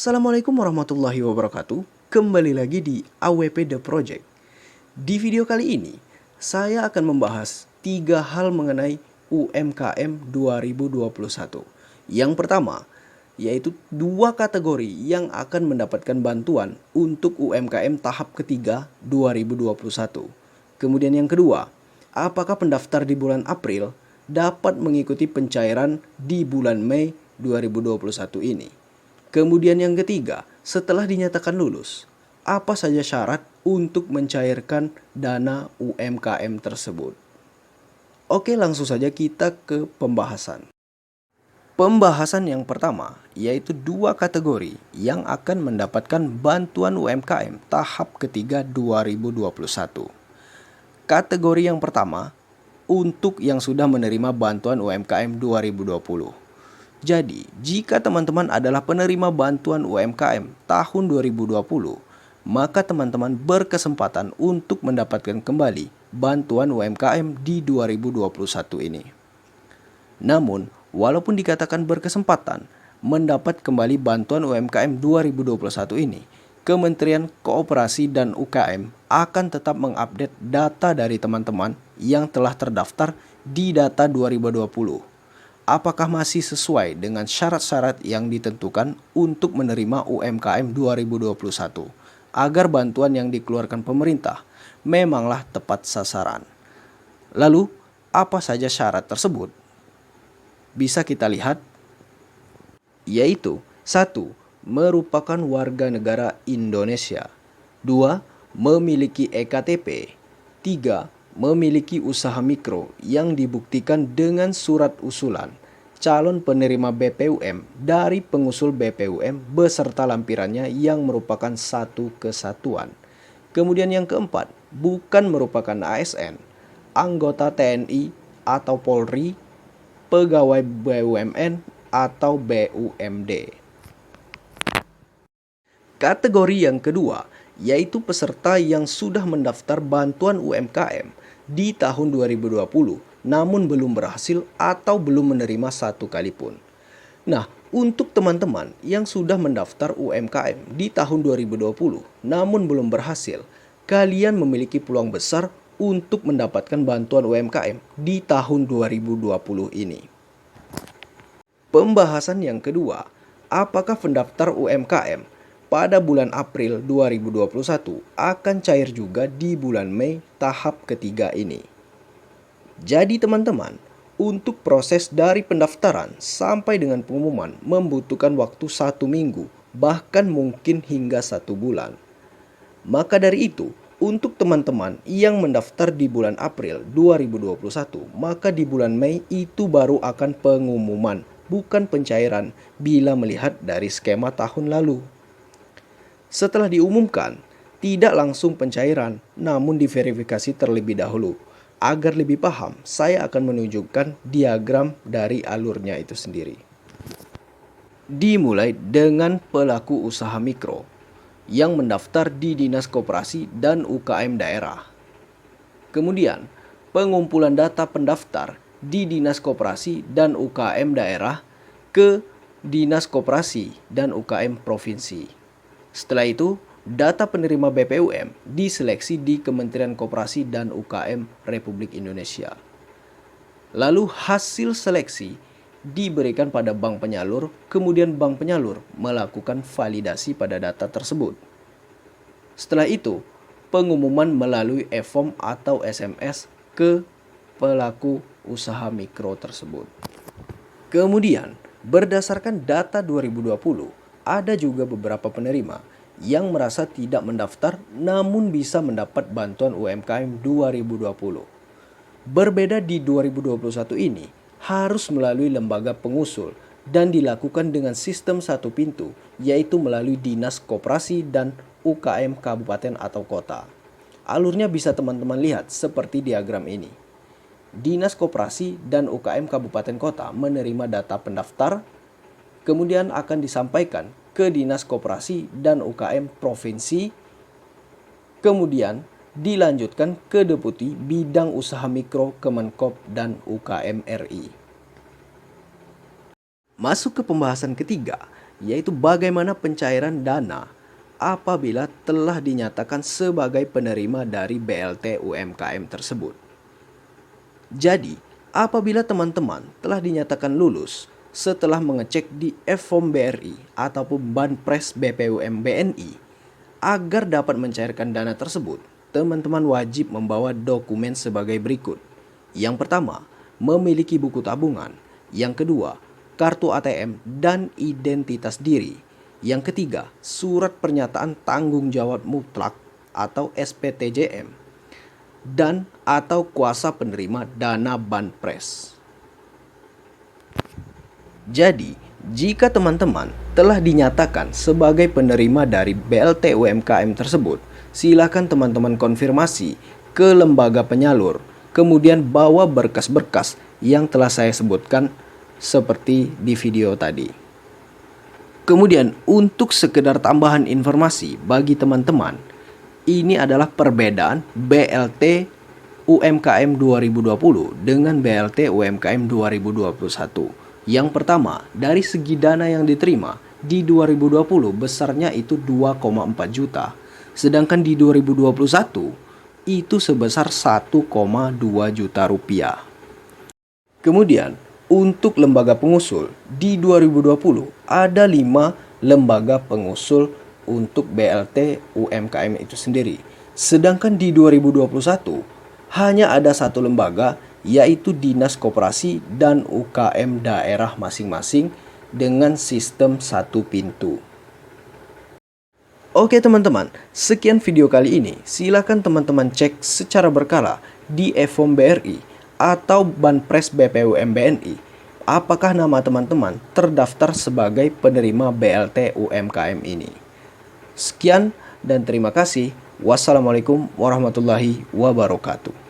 Assalamualaikum warahmatullahi wabarakatuh. Kembali lagi di AWP The Project. Di video kali ini, saya akan membahas 3 hal mengenai UMKM 2021. Yang pertama, yaitu 2 kategori yang akan mendapatkan bantuan untuk UMKM tahap ketiga 2021. Kemudian yang kedua, apakah pendaftar di bulan April dapat mengikuti pencairan di bulan Mei 2021 ini? Kemudian yang ketiga, setelah dinyatakan lulus, apa saja syarat untuk mencairkan dana UMKM tersebut? Oke, langsung saja kita ke pembahasan. Pembahasan yang pertama, yaitu 2 kategori yang akan mendapatkan bantuan UMKM tahap ketiga 2021. Kategori yang pertama, untuk yang sudah menerima bantuan UMKM 2020. Jadi, jika teman-teman adalah penerima bantuan UMKM tahun 2020, maka teman-teman berkesempatan untuk mendapatkan kembali bantuan UMKM di 2021 ini. Namun, walaupun dikatakan berkesempatan mendapat kembali bantuan UMKM 2021 ini, Kementerian Koperasi dan UKM akan tetap mengupdate data dari teman-teman yang telah terdaftar di data 2020. Apakah masih sesuai dengan syarat-syarat yang ditentukan untuk menerima UMKM 2021 agar bantuan yang dikeluarkan pemerintah memanglah tepat sasaran. Lalu, apa saja syarat tersebut? Bisa kita lihat, yaitu 1. Merupakan warga negara Indonesia. 2. Memiliki EKTP. 3. Memiliki usaha mikro yang dibuktikan dengan surat usulan calon penerima BPUM dari pengusul BPUM beserta lampirannya yang merupakan satu kesatuan. Kemudian yang keempat, bukan merupakan ASN, anggota TNI atau Polri, pegawai BUMN atau BUMD. Kategori yang kedua, yaitu peserta yang sudah mendaftar bantuan UMKM di tahun 2020 namun belum berhasil atau belum menerima satu kali pun. Nah, untuk teman-teman yang sudah mendaftar UMKM di tahun 2020 namun belum berhasil, kalian memiliki peluang besar untuk mendapatkan bantuan UMKM di tahun 2020 ini. Pembahasan yang kedua, apakah pendaftar UMKM pada bulan April 2021 akan cair juga di bulan Mei tahap ketiga ini. Jadi teman-teman, untuk proses dari pendaftaran sampai dengan pengumuman membutuhkan waktu 1 minggu, bahkan mungkin hingga 1 bulan. Maka dari itu, untuk teman-teman yang mendaftar di bulan April 2021, maka di bulan Mei itu baru akan pengumuman, bukan pencairan bila melihat dari skema tahun lalu. Setelah diumumkan, tidak langsung pencairan, namun diverifikasi terlebih dahulu. Agar lebih paham, saya akan menunjukkan diagram dari alurnya itu sendiri. Dimulai dengan pelaku usaha mikro yang mendaftar di Dinas Koperasi dan UKM daerah. Kemudian, pengumpulan data pendaftar di Dinas Koperasi dan UKM daerah ke Dinas Koperasi dan UKM provinsi. Setelah itu, data penerima BPUM diseleksi di Kementerian Koperasi dan UKM Republik Indonesia. Lalu hasil seleksi diberikan pada bank penyalur, kemudian bank penyalur melakukan validasi pada data tersebut. Setelah itu, pengumuman melalui e-form atau SMS ke pelaku usaha mikro tersebut. Kemudian, berdasarkan data 2020, ada juga beberapa penerima yang merasa tidak mendaftar namun bisa mendapat bantuan UMKM 2020. Berbeda di 2021 ini, harus melalui lembaga pengusul dan dilakukan dengan sistem satu pintu, yaitu melalui Dinas Koperasi dan UKM Kabupaten atau Kota. Alurnya bisa teman-teman lihat seperti diagram ini. Dinas Koperasi dan UKM Kabupaten Kota menerima data pendaftar, kemudian akan disampaikan ke Dinas Koperasi dan UKM Provinsi, kemudian dilanjutkan ke Deputi Bidang Usaha Mikro Kemenkop dan UKM RI. Masuk ke pembahasan ketiga, yaitu bagaimana pencairan dana apabila telah dinyatakan sebagai penerima dari BLT UMKM tersebut. Jadi, apabila teman-teman telah dinyatakan lulus setelah mengecek di e-form BRI ataupun Banpres BPUM BNI, agar dapat mencairkan dana tersebut, teman-teman wajib membawa dokumen sebagai berikut. Yang pertama, memiliki buku tabungan. Yang kedua, kartu ATM dan identitas diri. Yang ketiga, surat pernyataan tanggung jawab mutlak atau SPTJM dan atau kuasa penerima dana Banpres. Jadi, jika teman-teman telah dinyatakan sebagai penerima dari BLT UMKM tersebut, silakan teman-teman konfirmasi ke lembaga penyalur, kemudian bawa berkas-berkas yang telah saya sebutkan seperti di video tadi. Kemudian untuk sekedar tambahan informasi bagi teman-teman, ini adalah perbedaan BLT UMKM 2020 dengan BLT UMKM 2021. Yang pertama, dari segi dana yang diterima di 2020 besarnya itu 2,4 juta, sedangkan di 2021 itu sebesar 1,2 juta rupiah. Kemudian untuk lembaga pengusul, di 2020 ada 5 lembaga pengusul untuk BLT UMKM itu sendiri. Sedangkan di 2021 hanya ada 1 lembaga, yaitu Dinas Koperasi dan UKM daerah masing-masing dengan sistem 1 pintu. Oke teman-teman, sekian video kali ini. Silakan teman-teman cek secara berkala di e-form BRI atau Banpres BPUM BNI, apakah nama teman-teman terdaftar sebagai penerima BLT UMKM ini. Sekian dan terima kasih. Wassalamualaikum warahmatullahi wabarakatuh.